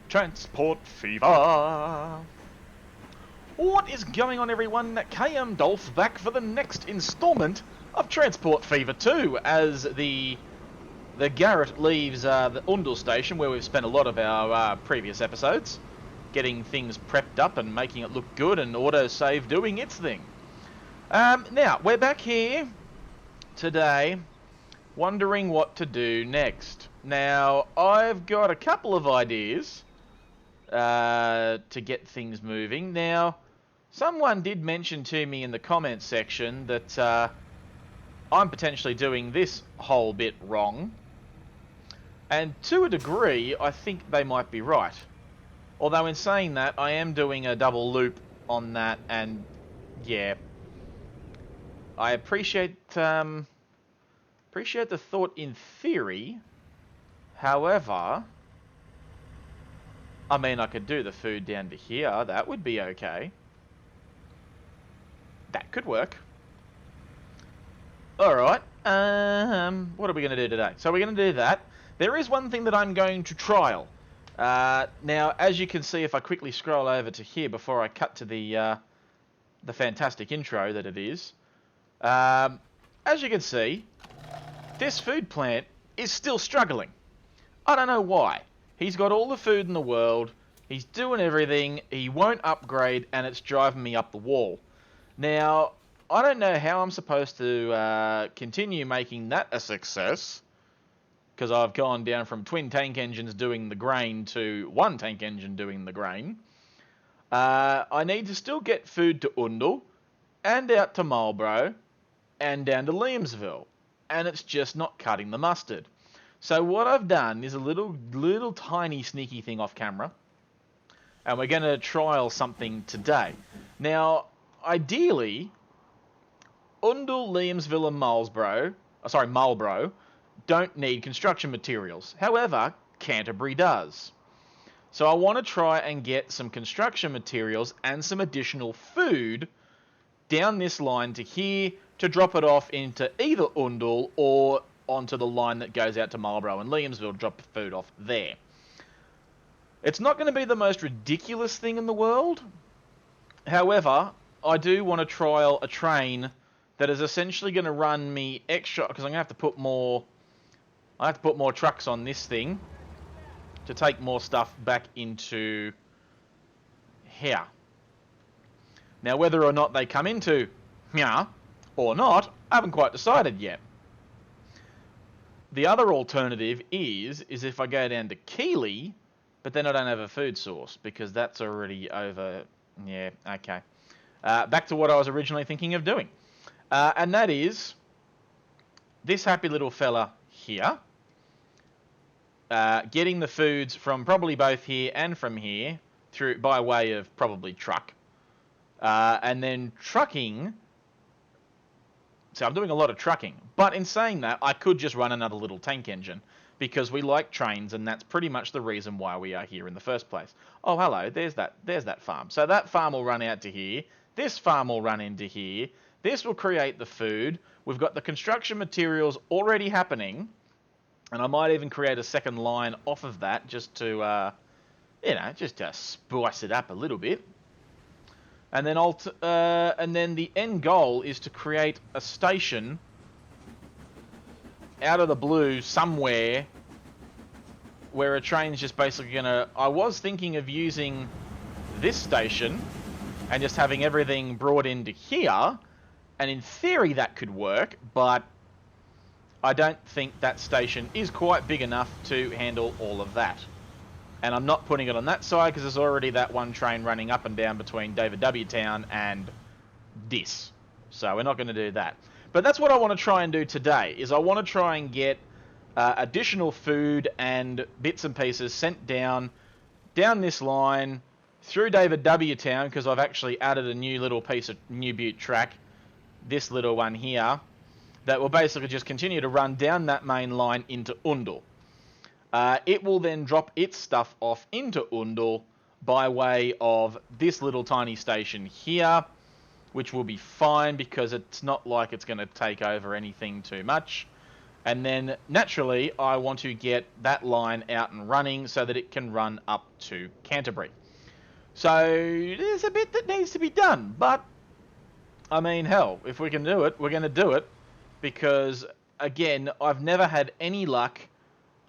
Transport Fever! What is going on, everyone? KMDolph back for the next instalment of Transport Fever 2 as the Garrett leaves the Oundle station where we've spent a lot of our previous episodes getting things prepped up and making it look good and autosave doing its thing. Now, we're back here today wondering what to do next. Now, I've got a couple of ideas to get things moving. Now, someone did mention to me in the comments section that I'm potentially doing this whole bit wrong. And to a degree, I think they might be right. Although in saying that, I am doing a double loop on that, and yeah, I appreciate the thought in theory. However, I mean, I could do the food down to here. That would be okay. That could work. Alright, what are we going to do today? So we're going to do that. There is one thing that I'm going to trial. Now, as you can see, if I quickly scroll over to here before I cut to the fantastic intro that it is, as you can see, this food plant is still struggling. I don't know why. He's got all the food in the world, he's doing everything, he won't upgrade, and it's driving me up the wall. Now, I don't know how I'm supposed to continue making that a success, because I've gone down from twin tank engines doing the grain to one tank engine doing the grain. I need to still get food to Oundle, and out to Marlborough, and down to Liamsville, and it's just not cutting the mustard. So what I've done is a little tiny sneaky thing off camera, and we're going to trial something today. Now, ideally, Oundle, Liamsville and Marlborough don't need construction materials. However, Canterbury does. So I want to try and get some construction materials and some additional food down this line to here to drop it off into either Oundle or onto the line that goes out to Marlborough and Liamsville, drop food off there. It's not going to be the most ridiculous thing in the world. However, I do want to trial a train that is essentially going to run me extra, because I'm going to have to put more trucks on this thing to take more stuff back into here. Now, whether or not they come into here or not, I haven't quite decided yet. The other alternative is if I go down to Keighley, but then I don't have a food source, because that's already over. Yeah, okay. Back to what I was originally thinking of doing. And that is this happy little fella here. Getting the foods from probably both here and from here through by way of probably truck. And then trucking. So I'm doing a lot of trucking. But in saying that, I could just run another little tank engine, because we like trains, and that's pretty much the reason why we are here in the first place. Oh, hello, there's that farm. So that farm will run out to here. This farm will run into here. This will create the food. We've got the construction materials already happening, and I might even create a second line off of that just to, just to spice it up a little bit. And then the end goal is to create a station out of the blue somewhere where a train's just basically gonna. I was thinking of using this station and just having everything brought into here, and in theory that could work, but I don't think that station is quite big enough to handle all of that. And I'm not putting it on that side because there's already that one train running up and down between David W. Town and this. So we're not going to do that. But that's what I want to try and do today, is I want to try and get additional food and bits and pieces sent down this line through David W. Town, because I've actually added a new little piece of New Butte track, this little one here, that will basically just continue to run down that main line into Oundle. It will then drop its stuff off into Oundle by way of this little tiny station here, which will be fine because it's not like it's going to take over anything too much. And then, naturally, I want to get that line out and running so that it can run up to Canterbury. So, there's a bit that needs to be done. But, I mean, hell, if we can do it, we're going to do it. Because, again, I've never had any luck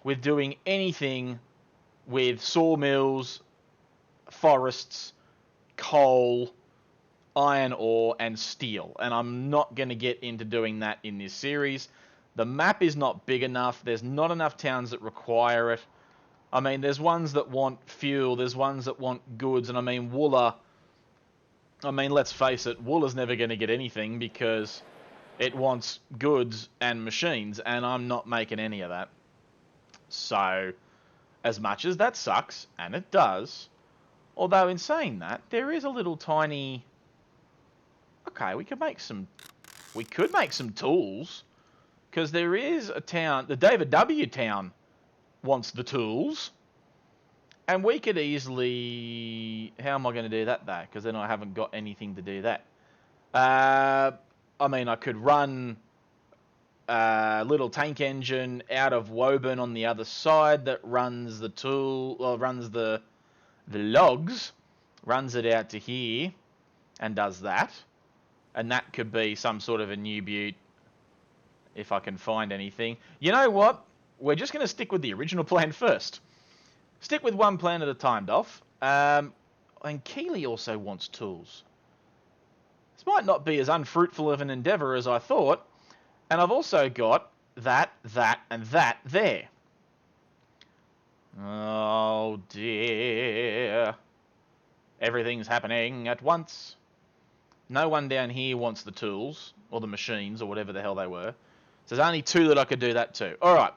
with doing anything with sawmills, forests, coal, iron ore, and steel. And I'm not going to get into doing that in this series. The map is not big enough. There's not enough towns that require it. I mean, there's ones that want fuel. There's ones that want goods. And I mean, Wooler... I mean, let's face it, Wooler's never going to get anything because it wants goods and machines. And I'm not making any of that. So, as much as that sucks, and it does... Although, in saying that, there is a little tiny... Okay, we could make some tools. Because there is a town, the David W. town wants the tools. And we could easily... How am I going to do that, though? Because then I haven't got anything to do that. I mean, I could run a little tank engine out of Woburn on the other side that runs the tool... Well, runs the logs. Runs it out to here. And does that. And that could be some sort of a new butte. If I can find anything. You know what? We're just going to stick with the original plan first. Stick with one plan at a time, Dolph. And Keeley also wants tools. This might not be as unfruitful of an endeavour as I thought. And I've also got that, and that there. Oh dear. Everything's happening at once. No one down here wants the tools, or the machines, or whatever the hell they were. So there's only two that I could do that to. Alright,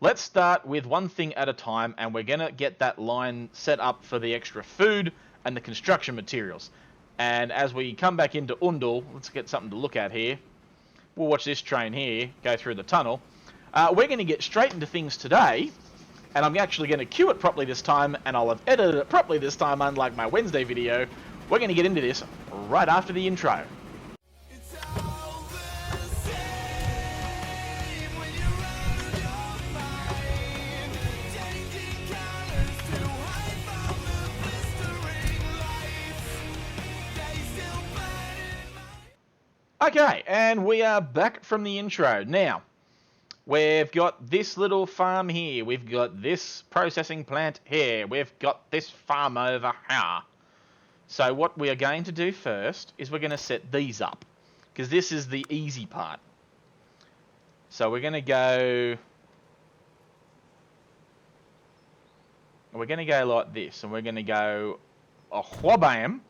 let's start with one thing at a time, and we're going to get that line set up for the extra food and the construction materials. And as we come back into Oundle, let's get something to look at here. We'll watch this train here go through the tunnel. We're going to get straight into things today, and I'm actually going to cue it properly this time, and I'll have edited it properly this time, unlike my Wednesday video. We're going to get into this right after the intro. Okay, and we are back from the intro. Now, we've got this little farm here. We've got this processing plant here. We've got this farm over here. So what we are going to do first is we're going to set these up. Because this is the easy part. So we're going to go... We're going to go like this. And we're going to go... a whabam.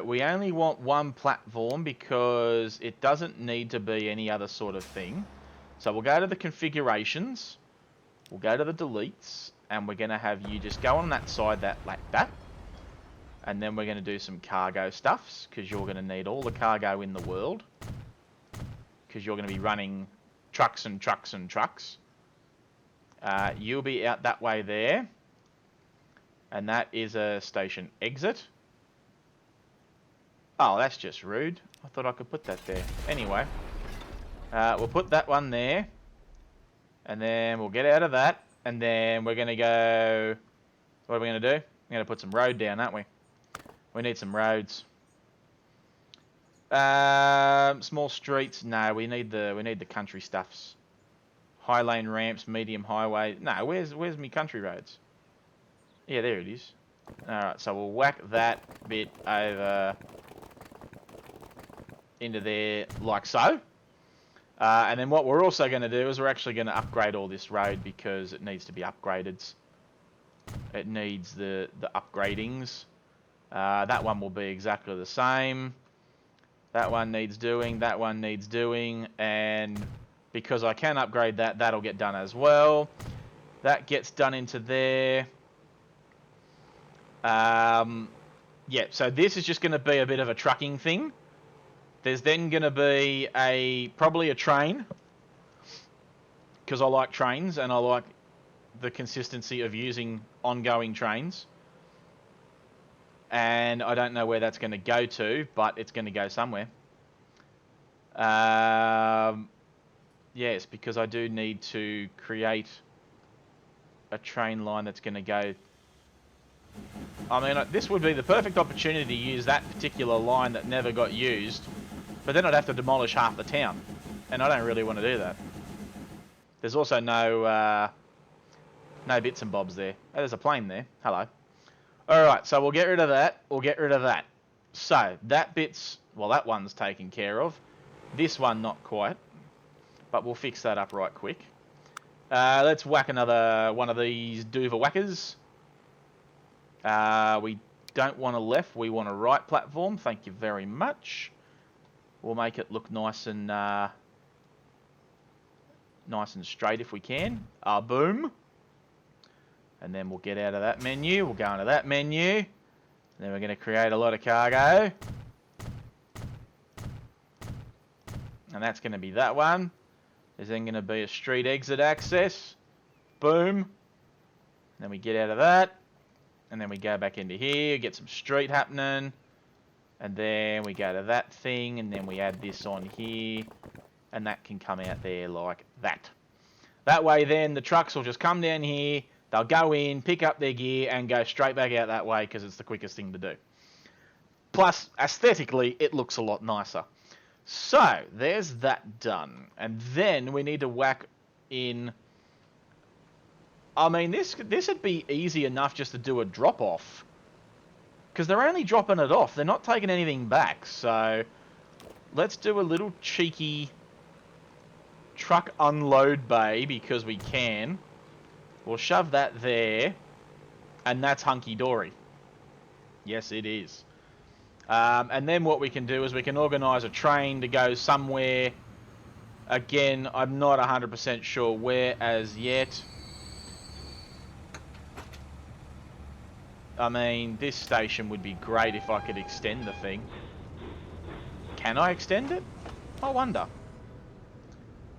We only want one platform because it doesn't need to be any other sort of thing. So we'll go to the configurations. We'll go to the deletes. And we're going to have you just go on that side like that. And then we're going to do some cargo stuffs. Because you're going to need all the cargo in the world. Because you're going to be running trucks and trucks and trucks. You'll be out that way there. And that is a station exit. Oh, that's just rude. I thought I could put that there. Anyway. We'll put that one there. And then we'll get out of that. And then we're going to go... What are we going to do? We're going to put some road down, aren't we? We need some roads. Small streets. No, we need the country stuffs. High lane ramps, medium highway. No, where's me country roads? Yeah, there it is. Alright, so we'll whack that bit over into there like so. And then what we're also going to do is we're actually going to upgrade all this road because it needs to be upgraded. It needs the upgradings. That one will be exactly the same. That one needs doing. That one needs doing. And because I can upgrade that, that'll get done as well. That gets done into there. Yeah, so this is just going to be a bit of a trucking thing. There's then going to be probably a train, because I like trains and I like the consistency of using ongoing trains. And I don't know where that's going to go to, but it's going to go somewhere. Yes, because I do need to create a train line that's going to go... I mean, this would be the perfect opportunity to use that particular line that never got used, but then I'd have to demolish half the town, and I don't really want to do that. There's also no bits and bobs there. Oh, there's a plane there. Hello. Alright, so we'll get rid of that. We'll get rid of that. So, that bit's... Well, that one's taken care of. This one, not quite. But we'll fix that up right quick. Let's whack another one of these Doover whackers. We don't want a left. We want a right platform. Thank you very much. We'll make it look nice and straight if we can. Boom. And then we'll get out of that menu. We'll go into that menu. And then we're going to create a lot of cargo. And that's going to be that one. There's then going to be a street exit access. Boom. Then we get out of that. And then we go back into here, get some street happening. And then we go to that thing, and then we add this on here. And that can come out there like that. That way then the trucks will just come down here. They'll go in, pick up their gear, and go straight back out that way because it's the quickest thing to do. Plus, aesthetically, it looks a lot nicer. So, there's that done. And then we need to whack in... I mean, this would be easy enough just to do a drop-off. Because they're only dropping it off. They're not taking anything back. So, let's do a little cheeky truck unload bay because we can. We'll shove that there. And that's hunky-dory. Yes, it is. And then what we can do is we can organise a train to go somewhere. Again, I'm not 100% sure where as yet. I mean, this station would be great if I could extend the thing. Can I extend it? I wonder.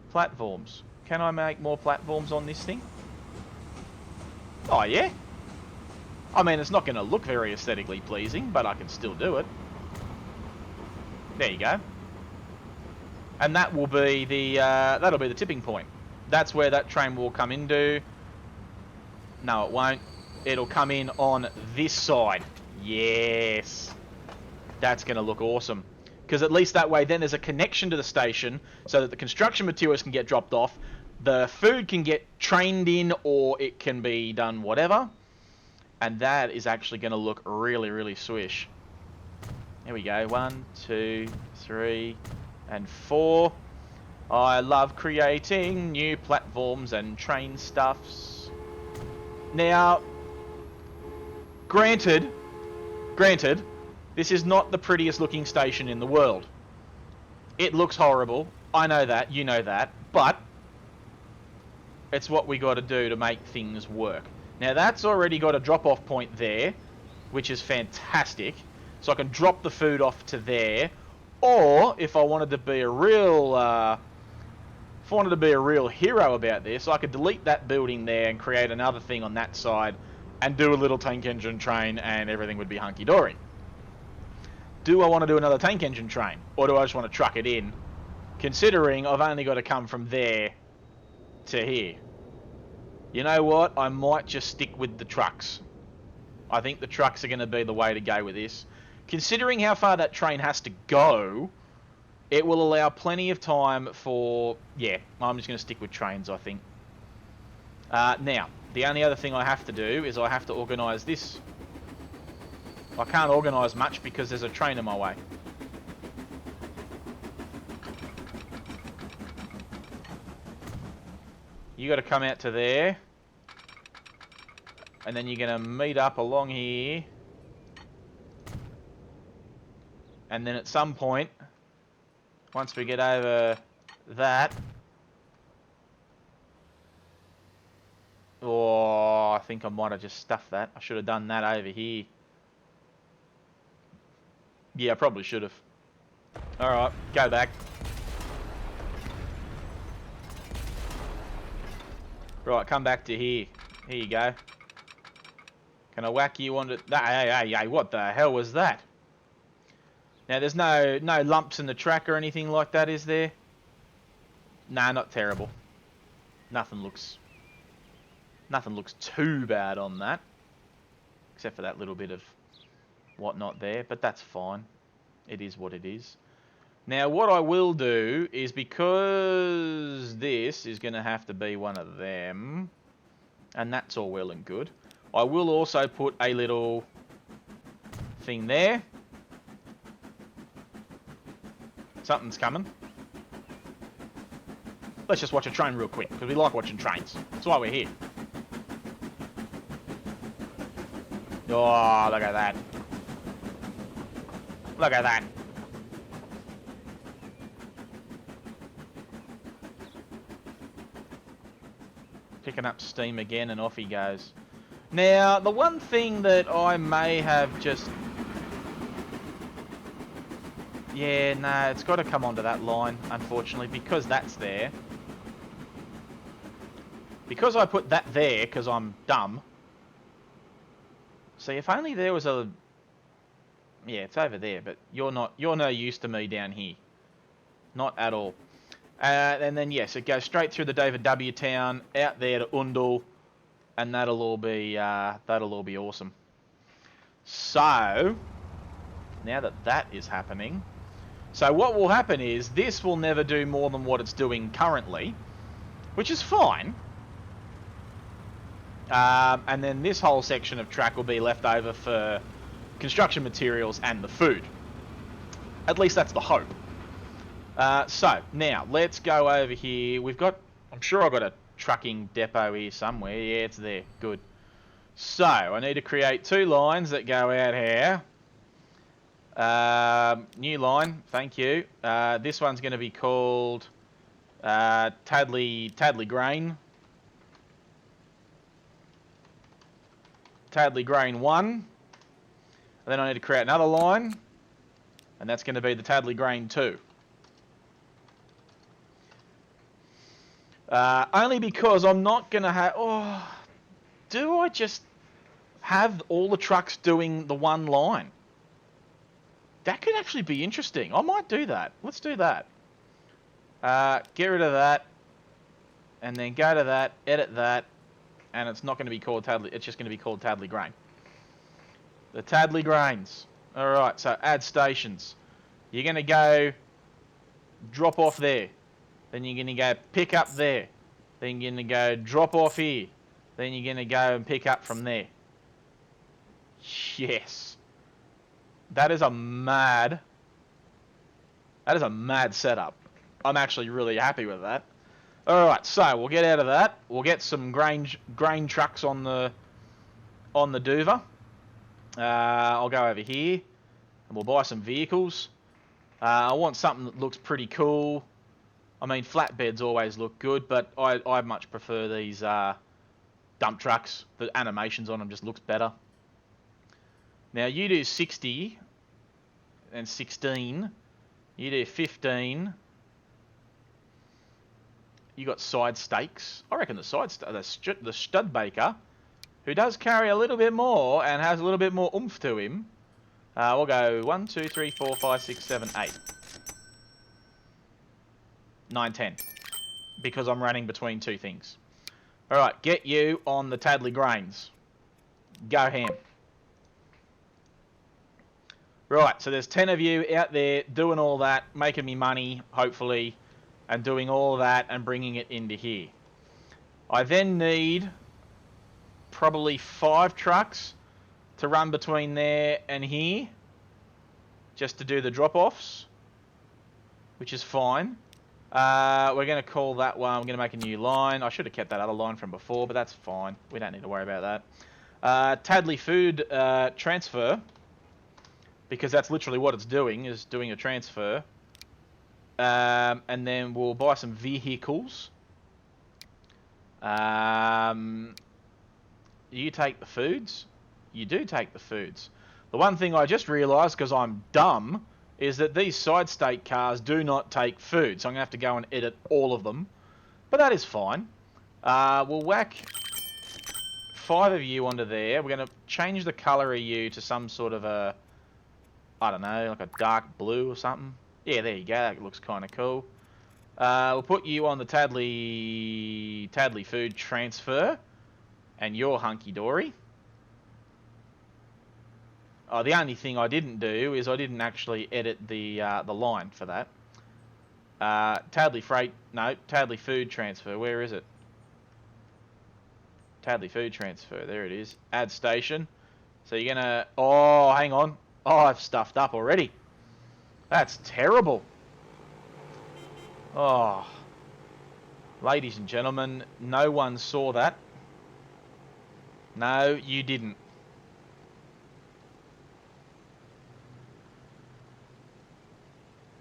Platforms. Can I make more platforms on this thing? Oh, yeah. I mean, it's not going to look very aesthetically pleasing, but I can still do it. There you go. And that will be the that'll be the tipping point. That's where that train will come into. No, it won't. It'll come in on this side. Yes. That's going to look awesome. Because at least that way then there's a connection to the station so that the construction materials can get dropped off. The food can get trained in or it can be done whatever. And that is actually going to look really, really swish. Here we go. 1, 2, 3, and 4. I love creating new platforms and train stuffs. Now, granted, this is not the prettiest looking station in the world. It looks horrible. I know that. You know that. But it's what we got to do to make things work. Now, that's already got a drop-off point there, which is fantastic. So I can drop the food off to there. Or, if I wanted to be a real... hero about this, I could delete that building there and create another thing on that side and do a little tank engine train and everything would be hunky-dory. Do I want to do another tank engine train? Or do I just want to truck it in? Considering I've only got to come from there to here. You know what? I might just stick with the trucks. I think the trucks are going to be the way to go with this. Considering how far that train has to go, it will allow plenty of time for... Yeah, I'm just going to stick with trains, I think. Now, the only other thing I have to do is I have to organise this. I can't organise much because there's a train in my way. You got to come out to there. And then you're going to meet up along here. And then at some point, once we get over that... Oh, I think I might have just stuffed that. I should have done that over here. Yeah, I probably should have. Alright, go back. Right, come back to here. Here you go. Can I whack you onto... Hey, what the hell was that? Now, there's no lumps in the track or anything like that, is there? Nah, not terrible. Nothing looks too bad on that. Except for that little bit of whatnot there. But that's fine. It is what it is. Now, what I will do is, because this is going to have to be one of them, and that's all well and good, I will also put a little thing there. Something's coming. Let's just watch a train real quick, because we like watching trains. That's why we're here. Oh, look at that. Look at that. Picking up steam again, and off he goes. Now, the one thing that I may have just... Yeah, no, it's got to come onto that line, unfortunately, because that's there. Because I put that there, because I'm dumb. See, if only there was a... Yeah, it's over there, but you're no use to me down here. Not at all. And then, yes, it goes straight through the David W. town, out there to Oundle, and that'll all be awesome. So, now that that is happening, so what will happen is this will never do more than what it's doing currently, which is fine. And then this whole section of track will be left over for construction materials and the food. At least that's the hope. So, now, let's go over here. We've got... I'm sure I've got a trucking depot here somewhere. Yeah, it's there. Good. So, I need to create 2 lines that go out here. New line. Thank you. This one's going to be called Tadley Grain. Tadley Grain 1. And then I need to create another line. And that's going to be the Tadley Grain 2. Only because I'm not going to have... Oh, do I just have all the trucks doing the one line? That could actually be interesting. I might do that. Let's do that. Get rid of that. And then go to that, edit that. And it's not going to be called Tadley. It's just going to be called Tadley Grain. The Tadley Grains. Alright, so add stations. You're going to go drop off there. Then you're going to go pick up there. Then you're going to go drop off here. Then you're going to go and pick up from there. Yes. That is a mad setup. I'm actually really happy with that. Alright, so we'll get out of that. We'll get some grain trucks on the Duva. I'll go over here and we'll buy some vehicles. I want something that looks pretty cool. I mean, flatbeds always look good, but I much prefer these dump trucks. The animations on them just looks better. Now, you do 60 and 16. You do 15. You got side stakes. I reckon the Studbaker, who does carry a little bit more and has a little bit more oomph to him. We'll go 1, 2, 3, 4, 5, 6, 7, 8. 9, 10. Because I'm running between 2 things. Alright, get you on the Tadley Grains. Go ham. Right, so there's 10 of you out there doing all that, making me money, hopefully, and doing all that and bringing it into here. I then need probably 5 trucks to run between there and here, just to do the drop-offs, which is fine. We're going to call that one, we're going to make a new line. I should have kept that other line from before, but that's fine. We don't need to worry about that. Tadley Food transfer, because that's literally what it's doing, is doing a transfer. And then we'll buy some vehicles. You take the foods? You do take the foods. The one thing I just realised, because I'm dumb, is that these side state cars do not take food. So I'm going to have to go and edit all of them. But that is fine. We'll whack 5 of you onto there. We're going to change the colour of you to some sort of a... I don't know, like a dark blue or something. Yeah, there you go. That looks kind of cool. We'll put you on the Tadley food transfer, and you're hunky-dory. Oh, the only thing I didn't do is I didn't actually edit the line for that. Tadley food transfer. Where is it? Tadley food transfer. There it is. Add station. So you're gonna. Oh, hang on. Oh, I've stuffed up already. That's terrible. Oh, ladies and gentlemen, no one saw that. No, you didn't.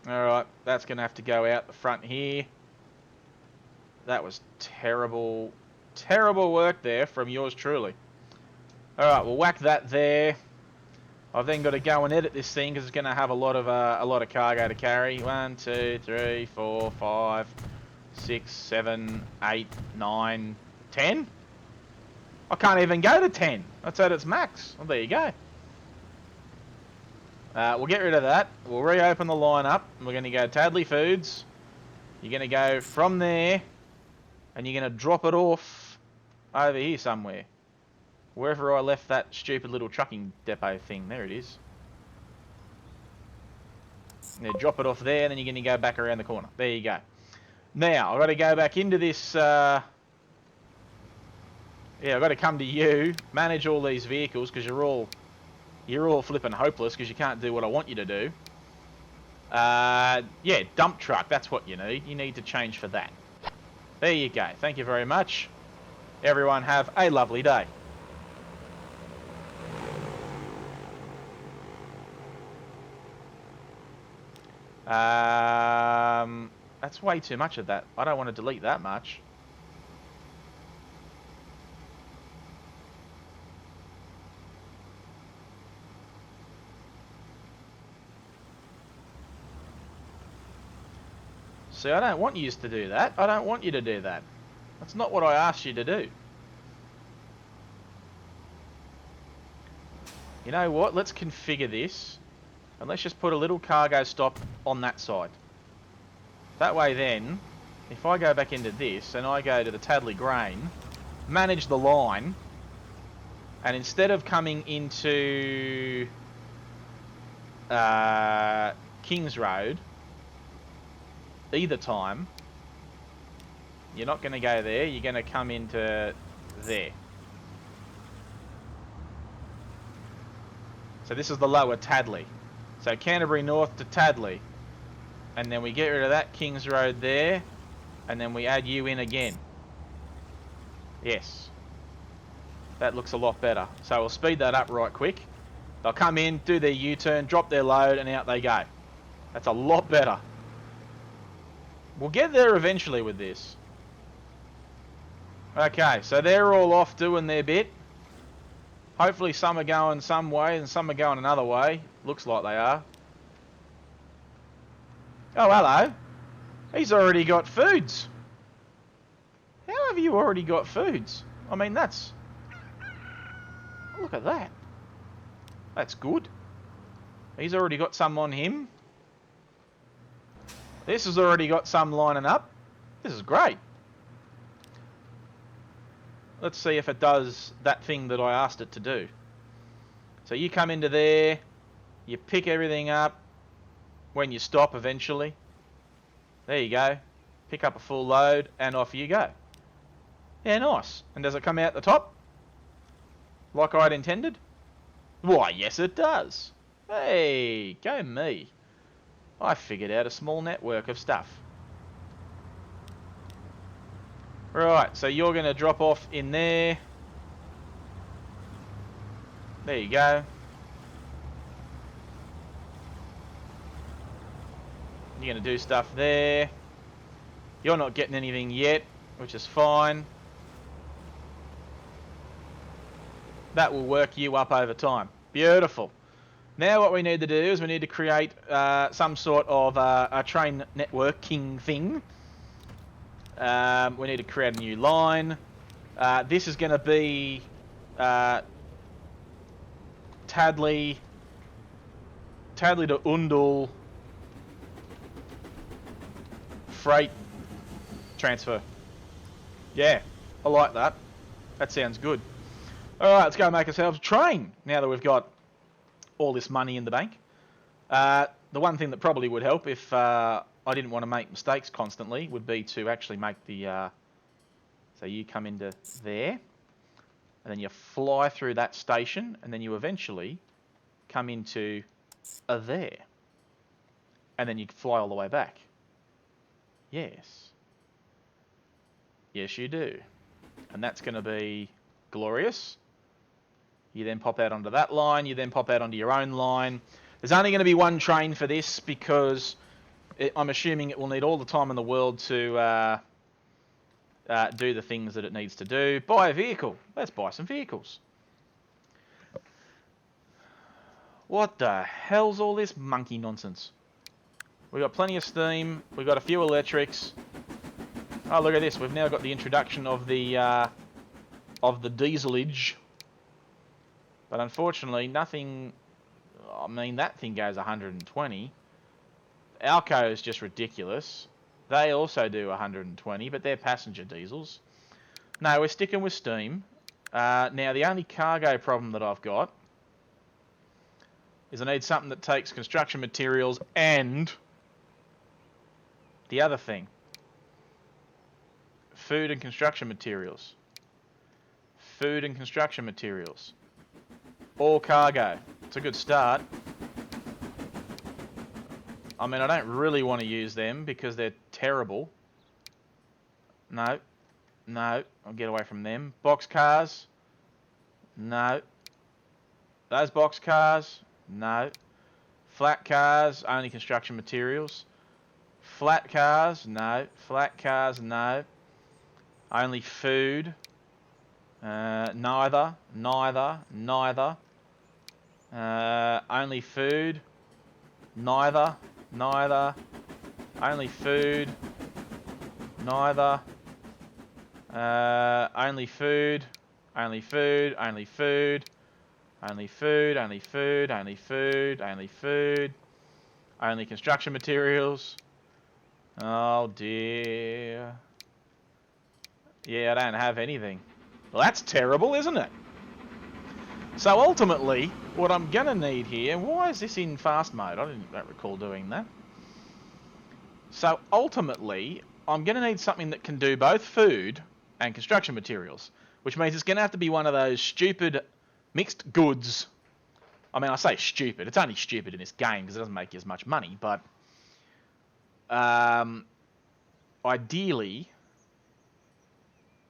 Alright, that's going to have to go out the front here. That was terrible, terrible work there from yours truly. Alright, we'll whack that there. I've then got to go and edit this thing because it's going to have a lot of cargo to carry. 1, 2, 3, 4, 5, 6, 7, 8, 9, 10. I can't even go to 10. That's at its max. Well, there you go. We'll get rid of that. We'll reopen the line up. We're going to go Tadley Foods. You're going to go from there, and you're going to drop it off over here somewhere. Wherever I left that stupid little trucking depot thing. There it is. Now drop it off there, and then you're going to go back around the corner. There you go. Now, I've got to go back into this... yeah, I've got to come to you, manage all these vehicles, because you're all flipping hopeless, because you can't do what I want you to do. Yeah, dump truck, that's what you need. You need to change for that. There you go. Thank you very much. Everyone have a lovely day. That's way too much of that. I don't want to delete that much. See, I don't want you to do that. I don't want you to do that. That's not what I asked you to do. You know what? Let's configure this. And let's just put a little cargo stop on that side. That way then, if I go back into this and I go to the Tadley Grain, manage the line, and instead of coming into Kings Road either time, you're not going to go there, you're going to come into there. So this is the lower Tadley. So Canterbury North to Tadley. And then we get rid of that Kings Road there. And then we add you in again. Yes. That looks a lot better. So we'll speed that up right quick. They'll come in, do their U-turn, drop their load, and out they go. That's a lot better. We'll get there eventually with this. Okay, so they're all off doing their bit. Hopefully some are going some way and some are going another way. Looks like they are. Oh, hello. He's already got foods. How have you already got foods? I mean, that's... Look at that. That's good. He's already got some on him. This has already got some lining up. This is great. Let's see if it does that thing that I asked it to do. So you come into there, you pick everything up when you stop eventually. There you go. Pick up a full load and off you go. Yeah, nice. And does it come out the top? Like I'd intended? Why, yes it does. Hey, go me. I figured out a small network of stuff. Right, so you're going to drop off in there. There you go. You're going to do stuff there. You're not getting anything yet, which is fine. That will work you up over time. Beautiful. Now what we need to do is we need to create some sort of a train networking thing. We need to create a new line. This is going to be Tadley to Oundle freight Transfer. Yeah, I like that. That sounds good. Alright, let's go make ourselves a train, now that we've got all this money in the bank. The one thing that probably would help if I didn't want to make mistakes constantly would be to actually make the... so you come into there, and then you fly through that station, and then you eventually come into there. And then you fly all the way back. Yes. Yes, you do. And that's going to be glorious. You then pop out onto that line. You then pop out onto your own line. There's only going to be one train for this because I'm assuming it will need all the time in the world to do the things that it needs to do. Buy a vehicle. Let's buy some vehicles. What the hell's all this monkey nonsense? We've got plenty of steam. We've got a few electrics. Oh, look at this. We've now got the introduction of the dieselage. But unfortunately, nothing... I mean, that thing goes 120. Alco is just ridiculous. They also do 120, but they're passenger diesels. No, we're sticking with steam. Now, the only cargo problem that I've got is I need something that takes construction materials and the other thing. Food and construction materials. Food and construction materials. All cargo. It's a good start. I mean, I don't really want to use them because they're terrible. No. No. I'll get away from them. Box cars. No. Those box cars. No. Flat cars. Only construction materials. Flat cars. No. Flat cars. No. Only food. Neither. Neither. Neither. Only food. Neither. Neither. Only food. Neither. Only food. Only food. Only food. Only food. Only food. Only food. Only food. Only construction materials. Oh dear. Yeah, I don't have anything. Well, that's terrible, isn't it? So ultimately, what I'm going to need here... Why is this in fast mode? I don't recall doing that. So ultimately, I'm going to need something that can do both food and construction materials. Which means it's going to have to be one of those stupid mixed goods. I mean, I say stupid. It's only stupid in this game because it doesn't make you as much money. But ideally...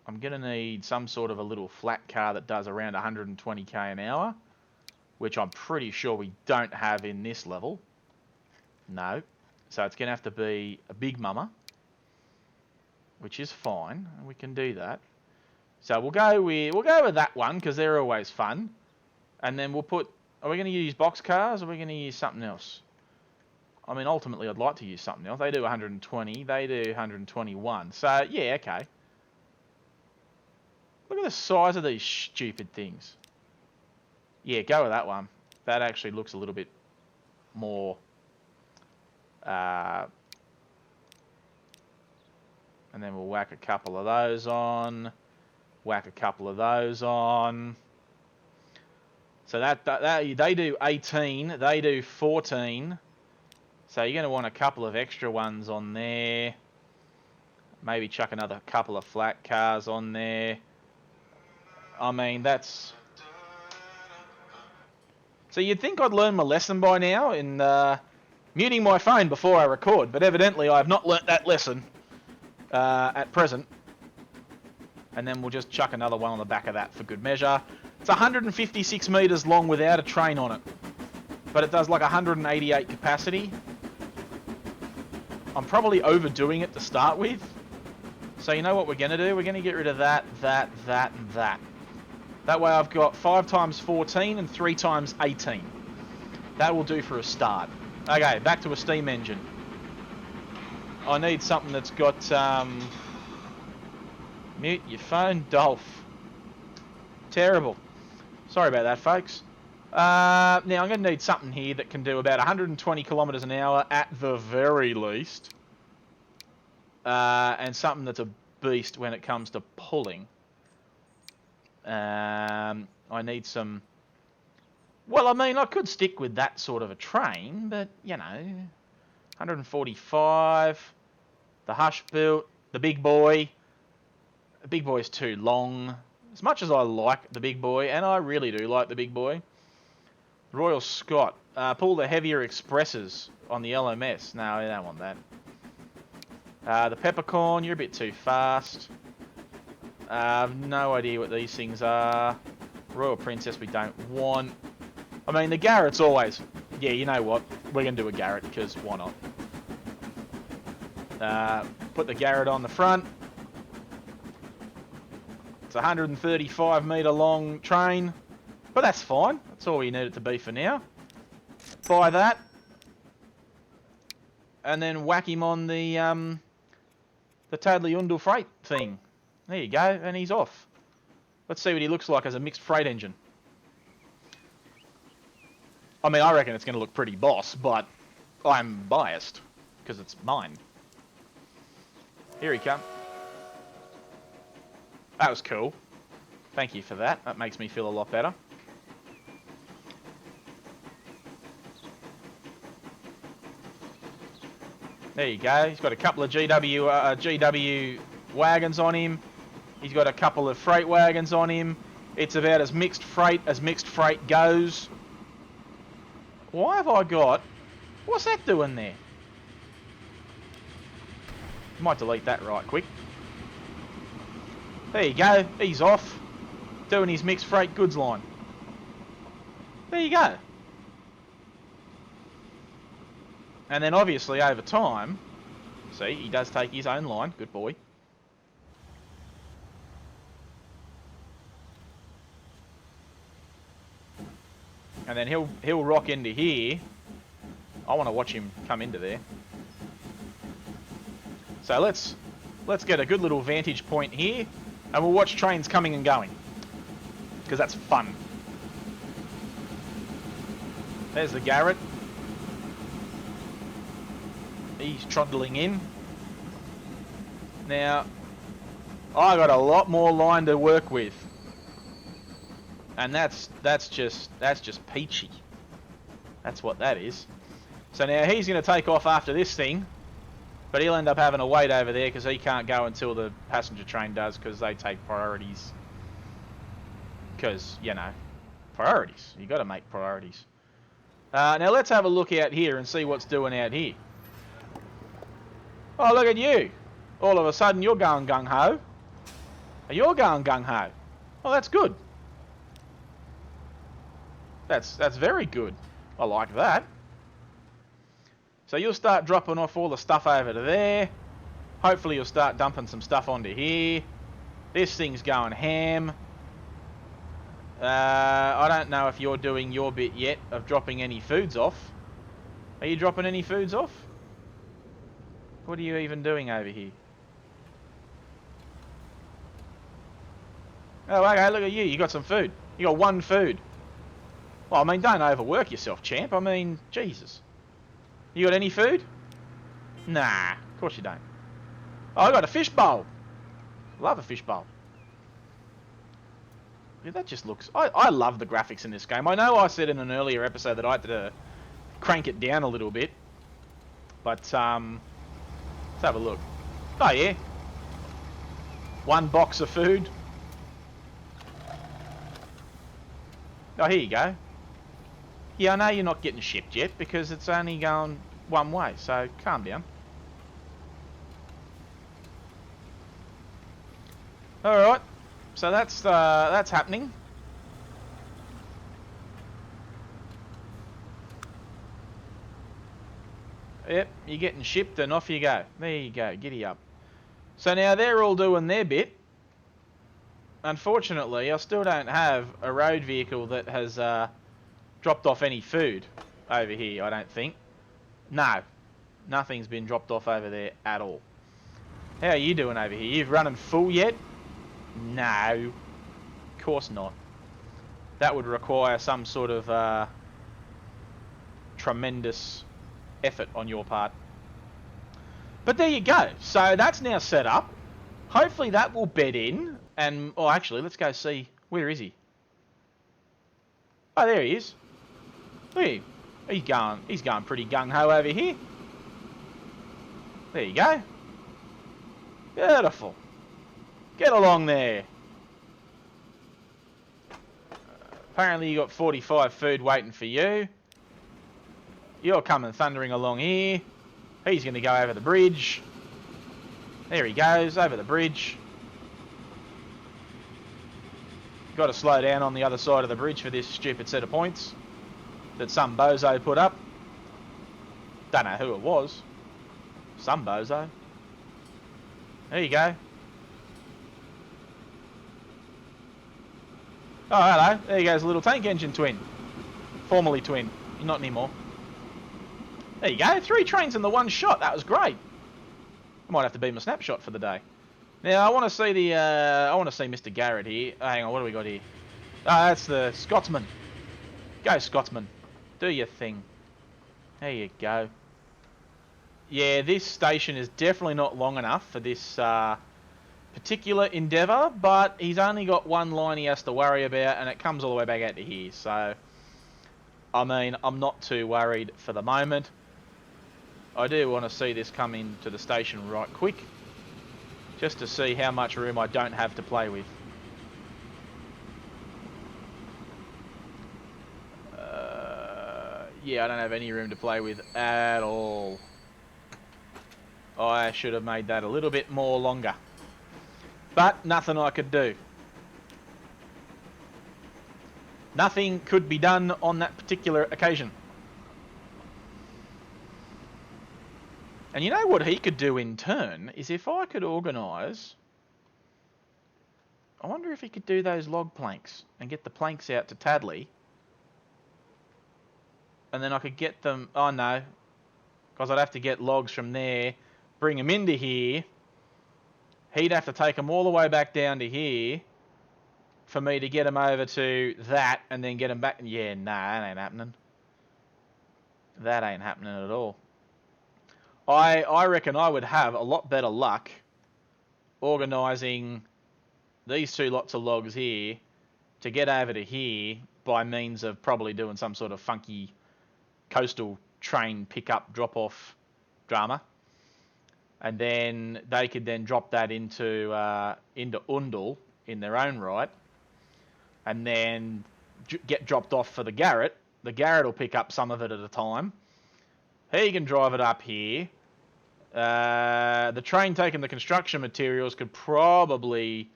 I'm going to need some sort of a little flat car that does around 120k an hour, which I'm pretty sure we don't have in this level. No. So it's going to have to be a big mama, which is fine. We can do that. So we'll go with that one because they're always fun. And then we'll put... Are we going to use box cars or are we going to use something else? I mean, ultimately, I'd like to use something else. They do 120. They do 121. So, yeah, okay. Look at the size of these stupid things. Yeah, go with that one. That actually looks a little bit more... and then we'll whack a couple of those on. Whack a couple of those on. So that they do 18. They do 14. So you're going to want a couple of extra ones on there. Maybe chuck another couple of flat cars on there. I mean, that's... So you'd think I'd learn my lesson by now in muting my phone before I record, but evidently I have not learnt that lesson at present. And then we'll just chuck another one on the back of that for good measure. It's 156 metres long without a train on it, but it does like 188 capacity. I'm probably overdoing it to start with. So you know what we're going to do? We're going to get rid of that, that, and that. That way I've got 5 times 14 and 3 times 18. That will do for a start. Okay, back to a steam engine. I need something that's got... mute your phone, Dolph. Terrible. Sorry about that, folks. Now, I'm going to need something here that can do about 120 kilometres an hour at the very least. and something that's a beast when it comes to pulling. I need some... Well, I mean, I could stick with that sort of a train, but, you know, 145, the Hush built, the Big Boy. The Big Boy's too long. As much as I like the Big Boy, and I really do like the Big Boy, Royal Scot, pull the heavier expresses on the LMS. No, I don't want that. The Peppercorn, you're a bit too fast. I've no idea what these things are. Royal Princess we don't want. I mean, the Garrett's always... Yeah, you know what? We're going to do a Garrett, because why not? Put the Garrett on the front. It's a 135 metre long train. But that's fine. That's all we need it to be for now. Buy that. And then whack him on the Tadley Oundle freight thing. There you go, and he's off. Let's see what he looks like as a mixed freight engine. I mean, I reckon it's going to look pretty boss, but I'm biased, because it's mine. Here he comes. That was cool. Thank you for that. That makes me feel a lot better. There you go. He's got a couple of GW wagons on him. He's got a couple of freight wagons on him. It's about as mixed freight goes. Why have I got... What's that doing there? Might delete that right quick. There you go. He's off. Doing his mixed freight goods line. There you go. And then obviously over time... See, he does take his own line. Good boy. And then he'll rock into here. I want to watch him come into there. So let's get a good little vantage point here, and we'll watch trains coming and going, because that's fun. There's the Garrett. He's trundling in. Now, I got a lot more line to work with. And that's just peachy. That's what that is. So now he's going to take off after this thing, but he'll end up having to wait over there because he can't go until the passenger train does, because they take priorities. Because, you know, priorities. You got to make priorities. Now let's have a look out here and see what's doing out here. Oh, look at you. All of a sudden you're going gung-ho. You're going gung-ho. Oh, that's good. That's very good. I like that. So you'll start dropping off all the stuff over to there. Hopefully you'll start dumping some stuff onto here. This thing's going ham. I don't know if you're doing your bit yet of dropping any foods off. Are you dropping any foods off? What are you even doing over here? Oh, okay, look at you. You got some food. You got one food. Well, I mean, don't overwork yourself, champ. I mean, Jesus. You got any food? Nah, of course you don't. Oh, I got a fish bowl. Love a fish bowl. Yeah, that just looks... I love the graphics in this game. I know I said in an earlier episode that I had to crank it down a little bit. But, let's have a look. Oh, yeah. One box of food. Oh, here you go. Yeah, I know you're not getting shipped yet because it's only going one way, so calm down. Alright, so that's happening. Yep, you're getting shipped and off you go. There you go, giddy up. So now they're all doing their bit. Unfortunately, I still don't have a road vehicle that has dropped off any food over here, I don't think. No, nothing's been dropped off over there at all. How are you doing over here? You've running full yet? No, of course not. That would require some sort of tremendous effort on your part. But there you go. So that's now set up. Hopefully that will bed in. And, oh, actually, let's go see. Where is he? Oh, there he is. Look at him. He's going pretty gung-ho over here. There you go. Beautiful. Get along there. Apparently you got 45 food waiting for you. You're coming thundering along here. He's going to go over the bridge. There he goes, over the bridge. Got to slow down on the other side of the bridge for this stupid set of points that some bozo put up. Don't know who it was. Some bozo. There you go. Oh, hello. There goes a little tank engine twin. Formerly twin. Not anymore. There you go. 3 trains in the one shot. That was great. I might have to be my snapshot for the day. Now, I want to see the... I want to see Mr. Garrett here. Oh, hang on, what do we got here? Oh, that's the Scotsman. Go, Scotsman. Do your thing. There you go. Yeah, this station is definitely not long enough for this particular endeavour, but he's only got one line he has to worry about, and it comes all the way back out to here. So, I mean, I'm not too worried for the moment. I do want to see this come into the station right quick, just to see how much room I don't have to play with. Yeah, I don't have any room to play with at all. I should have made that a little bit more longer. But nothing I could do. Nothing could be done on that particular occasion. And you know what he could do in turn is if I could organise... I wonder if he could do those log planks and get the planks out to Tadley. And then I could get them... Oh no. Because I'd have to get logs from there, bring them into here. He'd have to take them all the way back down to here for me to get them over to that and then get them back. Yeah, nah, that ain't happening. That ain't happening at all. I reckon I would have a lot better luck organising these 2 lots of logs here to get over to here by means of probably doing some sort of funky coastal train pick-up drop-off drama. And then they could then drop that into Oundle in their own right, and then get dropped off for the Garrett. The Garrett will pick up some of it at a time. He can drive it up here. The train taking the construction materials could probably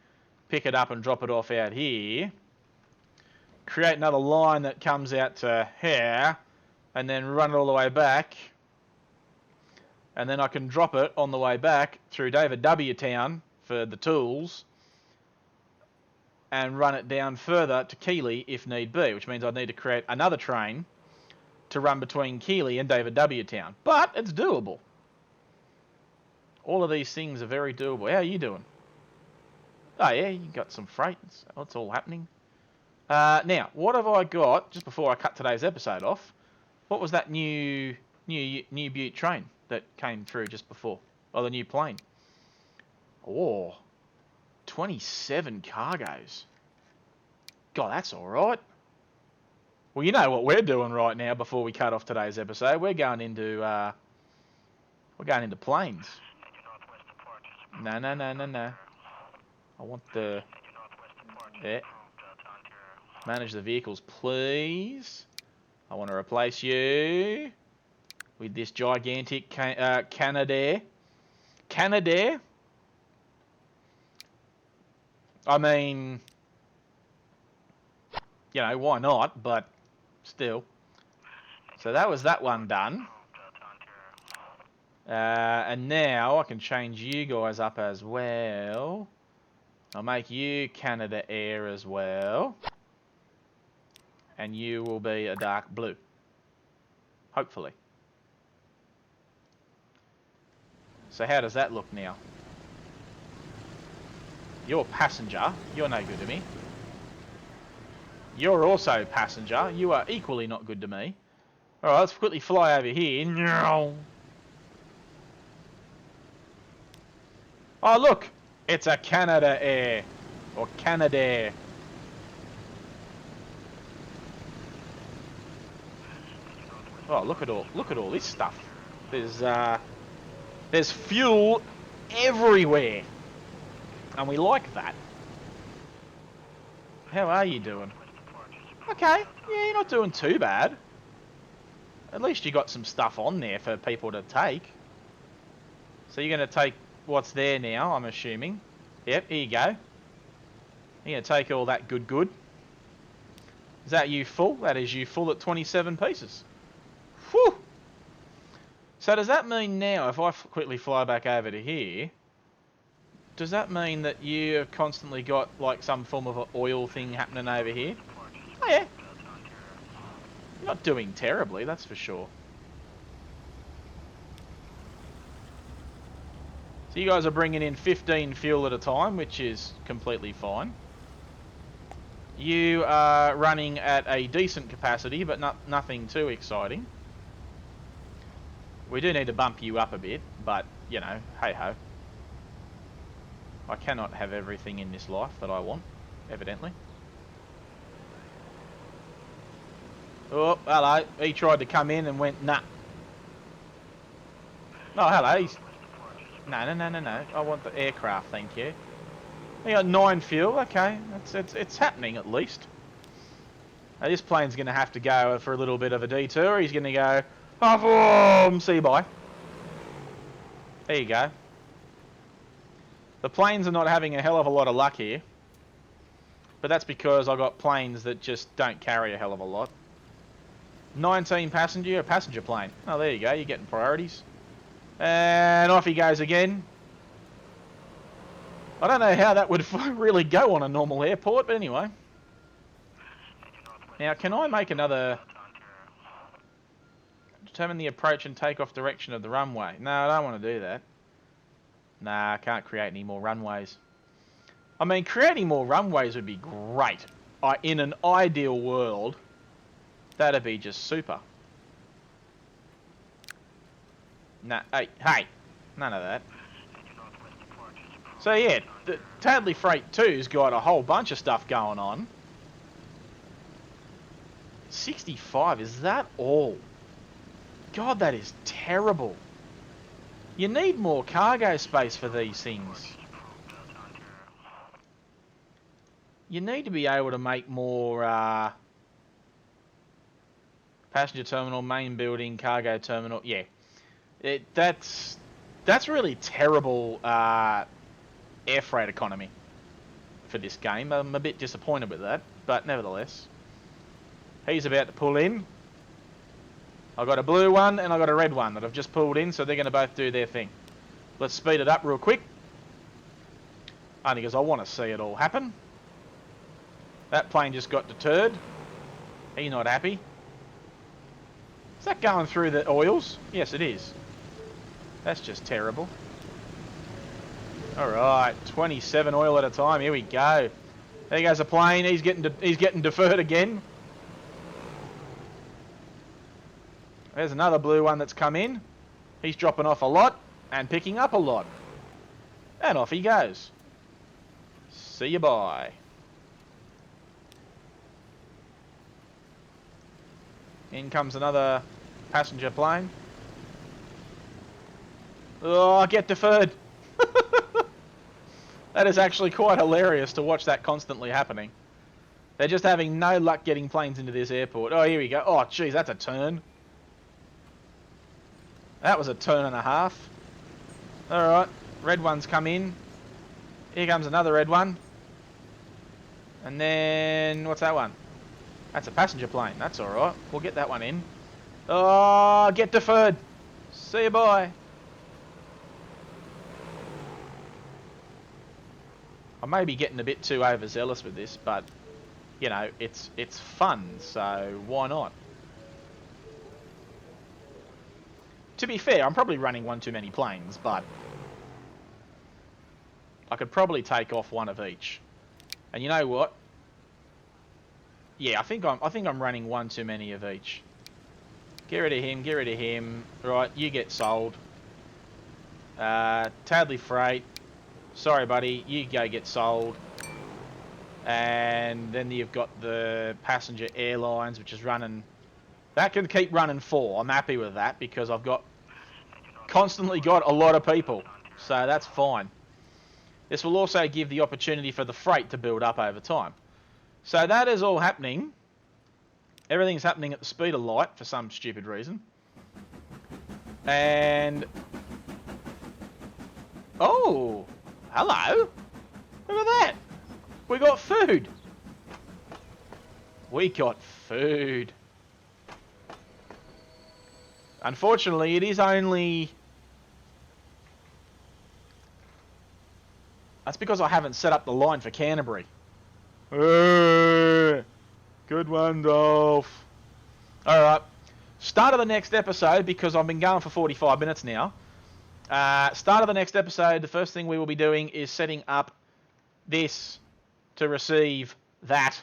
pick it up and drop it off out here. Create another line that comes out to here, and then run it all the way back. And then I can drop it on the way back through David W. Town for the tools and run it down further to Keighley if need be, which means I'd need to create another train to run between Keighley and David W. Town. But it's doable. All of these things are very doable. How are you doing? Oh yeah, you got some freight. It's all happening. Now, what have I got, just before I cut today's episode off, what was that new Butte train that came through just before? Oh, the new plane. Oh, 27 cargoes. God, that's all right. Well, you know what we're doing right now before we cut off today's episode. We're going into planes. No. I want the... Yeah. Manage the vehicles, please. I want to replace you with this gigantic Canadair. Canadair? I mean, you know, why not? But still. So that was that one done. And now I can change you guys up as well. I'll make you Canada Air as well. And you will be a dark blue. Hopefully. So how does that look now? You're passenger. You're no good to me. You're also passenger. You are equally not good to me. Alright, let's quickly fly over here. Oh, look! It's a Canada Air. Or Canadair. Oh, look at all this stuff. There's fuel everywhere. And we like that. How are you doing? Okay, yeah, you're not doing too bad. At least you got some stuff on there for people to take. So you're going to take what's there now, I'm assuming. Yep, here you go. You're going to take all that good. Is that you full? That is you full at 27 pieces. Whew! So does that mean now, if I quickly fly back over to here, does that mean that you have constantly got like some form of an oil thing happening over here? Oh yeah. You're not doing terribly, that's for sure. So you guys are bringing in 15 fuel at a time, which is completely fine. You are running at a decent capacity, but nothing too exciting. We do need to bump you up a bit, but, you know, hey-ho. I cannot have everything in this life that I want, evidently. Oh, hello. He tried to come in and went, nah. Oh, hello. He's... No. I want the aircraft, thank you. You got 9 fuel. Okay, it's happening at least. Now, this plane's going to have to go for a little bit of a detour. He's going to go, see you bye. There you go. The planes are not having a hell of a lot of luck here. But that's because I got planes that just don't carry a hell of a lot. 19 passenger, a passenger plane. Oh, there you go. You're getting priorities. And off he goes again. I don't know how that would really go on a normal airport, but anyway. Now, can I make another... Determine the approach and takeoff direction of the runway. No, I don't want to do that. Nah, I can't create any more runways. I mean, creating more runways would be great. In an ideal world, that'd be just super. Nah, hey, none of that. So yeah, the Tadley Freight 2's got a whole bunch of stuff going on. 65, is that all? God, that is terrible. You need more cargo space for these things. You need to be able to make more passenger terminal, main building, cargo terminal. Yeah, that's really terrible air freight economy for this game. I'm a bit disappointed with that, but nevertheless. He's about to pull in. I've got a blue one and I've got a red one that I've just pulled in, so they're going to both do their thing. Let's speed it up real quick. Only because I want to see it all happen. That plane just got deterred. He's not happy. Is that going through the oils? Yes, it is. That's just terrible. Alright, 27 oil at a time. Here we go. There goes a plane. He's getting deferred again. There's another blue one that's come in. He's dropping off a lot and picking up a lot. And off he goes. See you bye. In comes another passenger plane. Oh, get deferred. That is actually quite hilarious to watch that constantly happening. They're just having no luck getting planes into this airport. Oh, here we go. Oh, geez, that's a turn. That was a turn and a half. Alright, red one's come in. Here comes another red one. And then, what's that one? That's a passenger plane. That's alright. We'll get that one in. Oh, get deferred. See you bye. I may be getting a bit too overzealous with this, but, you know, it's fun, so why not? To be fair, I'm probably running one too many planes, but I could probably take off one of each. And you know what? Yeah, I think I'm running one too many of each. Get rid of him, get rid of him. Right, you get sold. Tadley Freight. Sorry, buddy. You go get sold. And then you've got the passenger airlines, which is running. That can keep running 4. I'm happy with that because I've constantly got a lot of people. So that's fine. This will also give the opportunity for the freight to build up over time. So that is all happening. Everything's happening at the speed of light for some stupid reason. And... oh! Hello! Look at that! We got food! We got food. Unfortunately, it is only... that's because I haven't set up the line for Canterbury. Good one, Dolph. Alright. Start of the next episode, because I've been going for 45 minutes now. Start of the next episode, the first thing we will be doing is setting up this to receive that.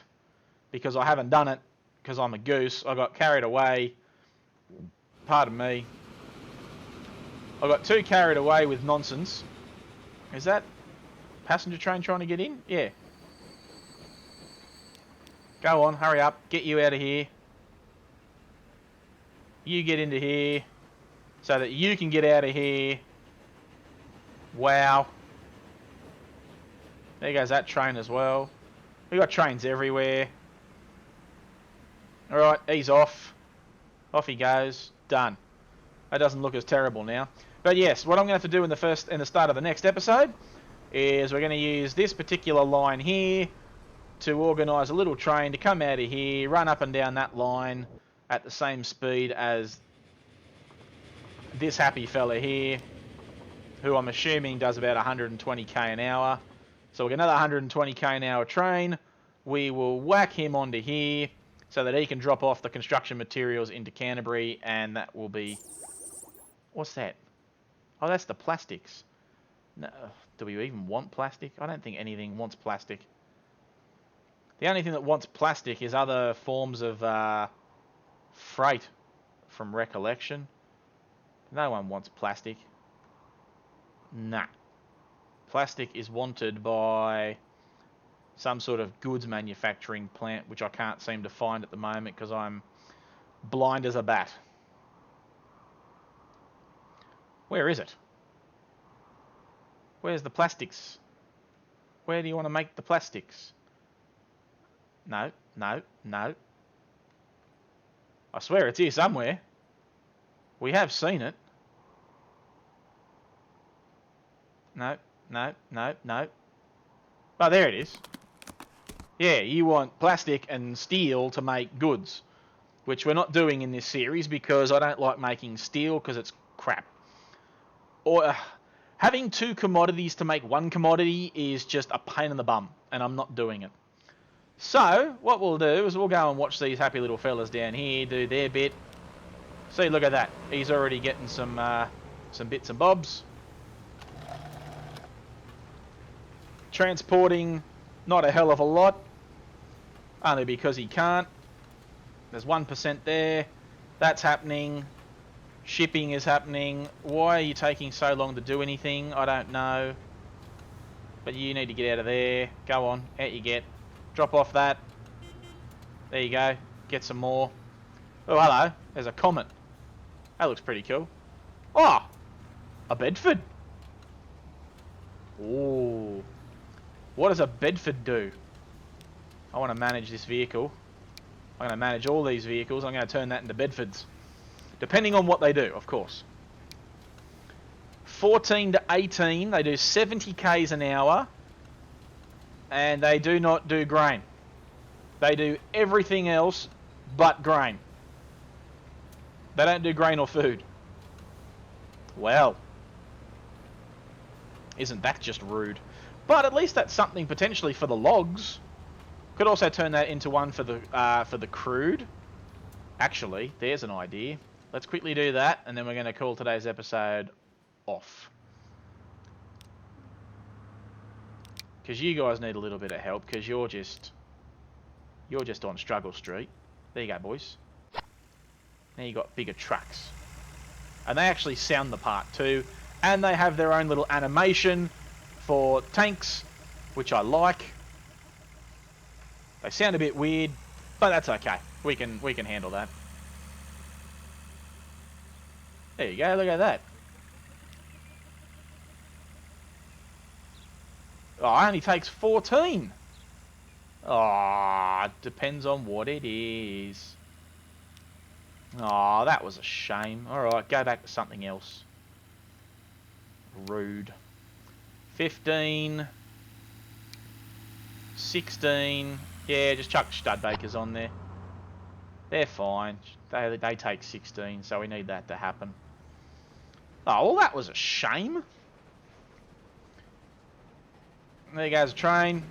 Because I haven't done it, because I'm a goose. I got carried away. Pardon me. I got too carried away with nonsense. Is that passenger train trying to get in? Yeah. Go on, hurry up. Get you out of here. You get into here so that you can get out of here. Wow. There goes that train as well. We got trains everywhere. Alright, he's off. Off he goes. Done. That doesn't look as terrible now. But yes, what I'm going to have to do in the start of the next episode is we're going to use this particular line here to organise a little train to come out of here, run up and down that line at the same speed as this happy fella here, who I'm assuming does about 120k an hour. So we'll get another 120k an hour train. We will whack him onto here so that he can drop off the construction materials into Canterbury, and that will be... what's that? Oh, that's the plastics. No, do we even want plastic? I don't think anything wants plastic. The only thing that wants plastic is other forms of freight, from recollection. No one wants plastic. Nah. Plastic is wanted by some sort of goods manufacturing plant, which I can't seem to find at the moment because I'm blind as a bat. Where is it? Where's the plastics? Where do you want to make the plastics? No, no, no. I swear it's here somewhere. We have seen it. No, no, no, no. Oh, there it is. Yeah, you want plastic and steel to make goods, which we're not doing in this series because I don't like making steel because it's crap. Or having 2 commodities to make 1 commodity is just a pain in the bum, and I'm not doing it. So, what we'll do is we'll go and watch these happy little fellas down here do their bit. See, look at that. He's already getting some bits and bobs. Transporting, not a hell of a lot. Only because he can't. There's 1% there. That's happening. Shipping is happening. Why are you taking so long to do anything? I don't know. But you need to get out of there. Go on, out you get. Drop off that. There you go. Get some more. Oh, hello. There's a comet. That looks pretty cool. Oh! A Bedford. Ooh. What does a Bedford do? I want to manage this vehicle. I'm going to manage all these vehicles. I'm going to turn that into Bedfords. Depending on what they do, of course. 14 to 18. They do 70 k's an hour. And they do not do grain. They do everything else but grain. They don't do grain or food. Well. Isn't that just rude? But at least that's something potentially for the logs. Could also turn that into one for the crude. Actually, there's an idea. Let's quickly do that, and then we're going to call today's episode off. Because you guys need a little bit of help, because you're just on Struggle Street. There you go, boys. Now you got bigger trucks. And they actually sound the part too. And they have their own little animation for tanks, which I like. They sound a bit weird, but that's okay. We can handle that. There you go, look at that. Oh, it only takes 14. Oh, depends on what it is. Oh, that was a shame. Alright, go back to something else. Rude. 15. 16. Yeah, just chuck Studbakers on there. They're fine. They take 16, so we need that to happen. Oh, well, that was a shame. There goes a train.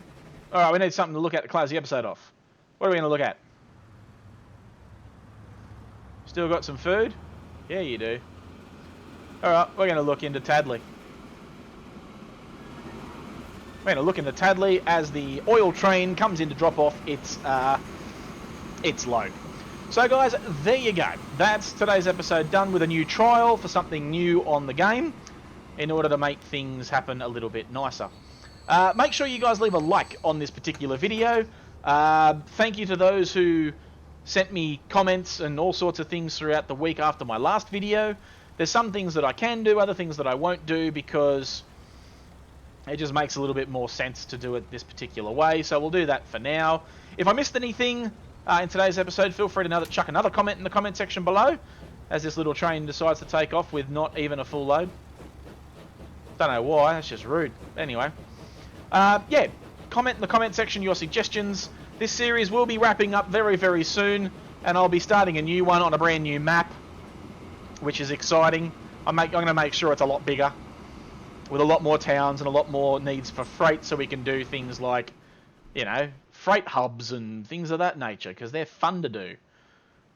Alright, we need something to look at to close the episode off. What are we going to look at? Still got some food? Yeah, you do. Alright, we're going to look into Tadley. We're going to look into Tadley as the oil train comes in to drop off its load. So guys, there you go. That's today's episode done with a new trial for something new on the game in order to make things happen a little bit nicer. Make sure you guys leave a like on this particular video. Thank you to those who sent me comments and all sorts of things throughout the week after my last video. There's some things that I can do, other things that I won't do because it just makes a little bit more sense to do it this particular way. So we'll do that for now. If I missed anything in today's episode, feel free to chuck another comment in the comment section below as this little train decides to take off with not even a full load. Don't know why, that's just rude. Anyway. Yeah, comment in the comment section your suggestions. This series will be wrapping up very, very soon, and I'll be starting a new one on a brand new map, which is exciting. I'm going to make sure it's a lot bigger, with a lot more towns and a lot more needs for freight, so we can do things like, you know, freight hubs and things of that nature, because they're fun to do.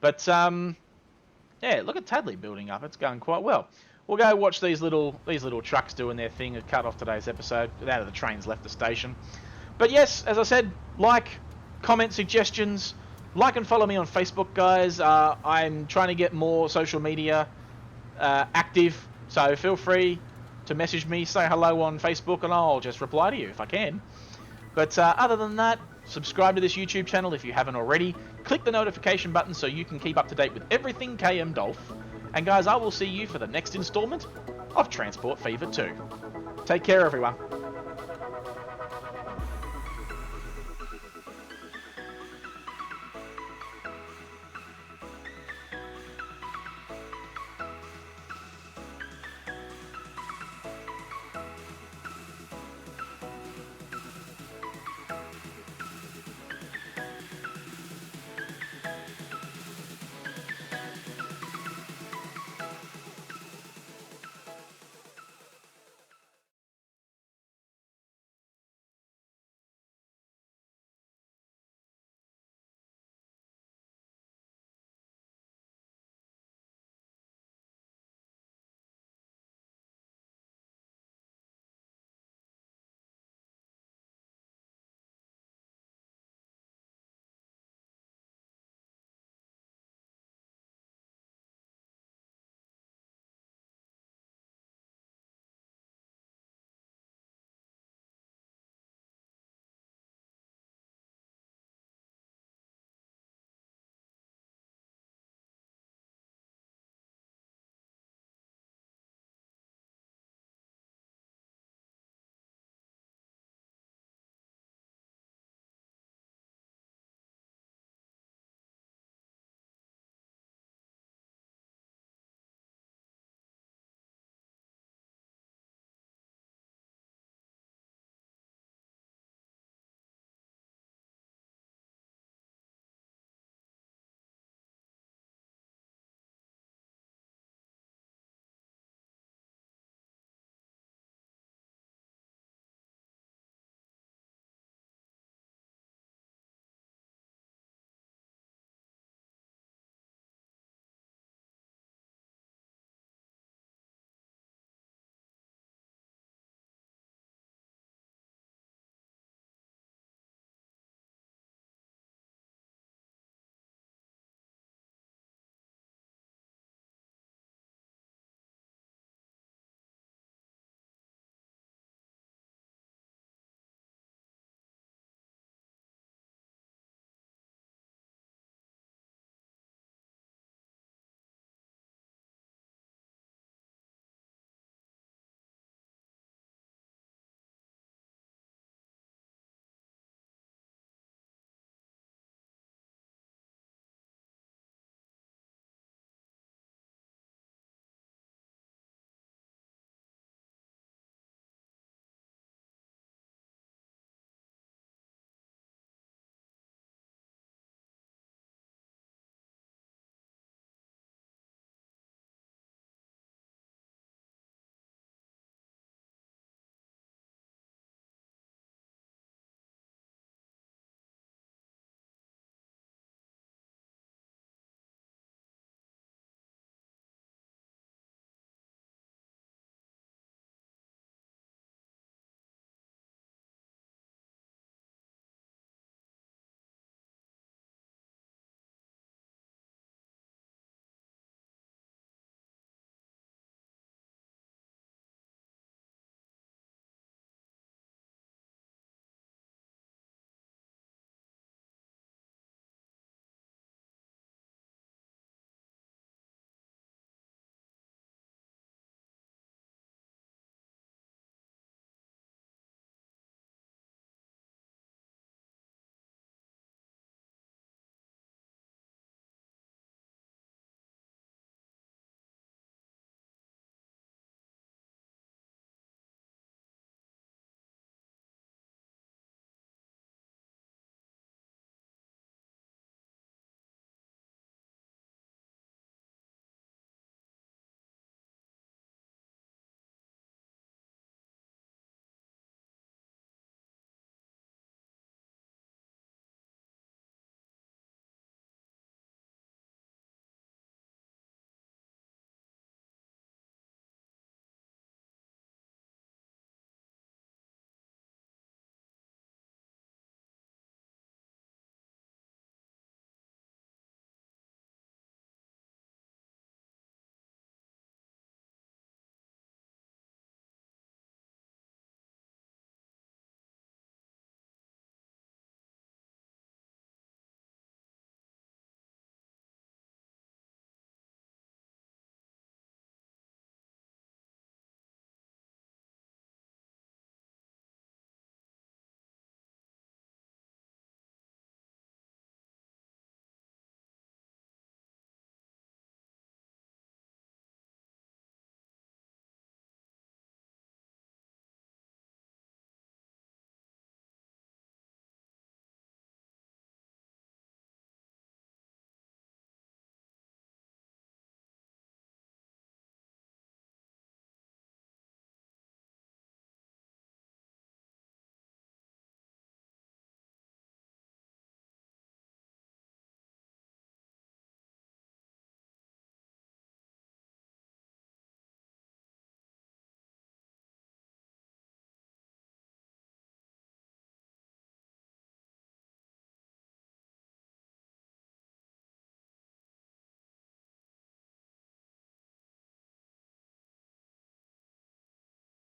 But, yeah, look at Tadley building up. It's going quite well. We'll go watch these little trucks doing their thing and cut off today's episode. Now that the train's left the station. But yes, as I said, like, comment, suggestions. Like and follow me on Facebook, guys. I'm trying to get more social media active. So feel free to message me, say hello on Facebook, and I'll just reply to you if I can. But other than that, subscribe to this YouTube channel if you haven't already. Click the notification button so you can keep up to date with everything KMDolph. And guys, I will see you for the next installment of Transport Fever 2. Take care, everyone.